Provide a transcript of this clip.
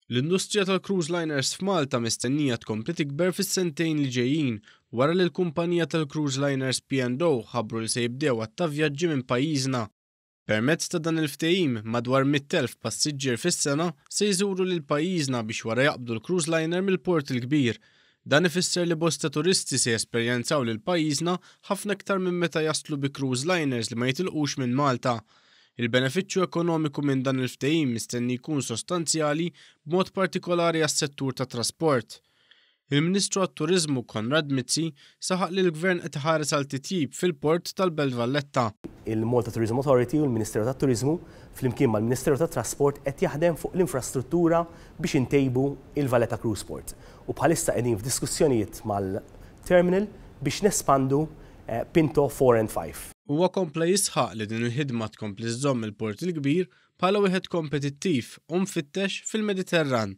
L-industrija tal-cruisliners f'Malta mistennija tkompli tikber fis-sentejn li ġejjin wara li l-kumpanija tal-cruisliners P&O ħabbru li se jibdew għat-vjaġġi minn pajjiżna. Permezz ta' dan il-ftehim madwar 100,000 passiġġier fis-sena se jżuru lil pajjiżna biex wara jaqbdu l-cruiseliner mill-Port il-Kbir. Dan ifisser li bosta turisti se jesperjenzaw lil pajjiżna ħafna iktar minn meta jaslu bi cruisliners li ma jitilqux minn Malta. Il-benefiċċju ekonomiku minn dan il-ftehim mistenni jkun sostanzjali b'mod partikolari għas-settur tat trasport. Il-Ministru tat-Turiżmu Konrad Mizzi saħaq li l-Gvern qed iħares għal titjib fil-Port tal-Belt Valletta. Il-Malta Tourism Authority u l-Ministru tat-Turiżmu flimkien mal-Ministeru tat-Trasport qed jaħdem fuq l-infrastruttura biex intejbu il-Valletta Cruise Port. U bħalissa qegħdin f'diskussjonijiet mal-terminal biex nespandu P&O 4 and 5. Huwa kompla jisħaq li din il-ħidma tkompli żżomm il-Port il-Kbir bħala wieħed kompetittiv u mfittex fil-Mediterran.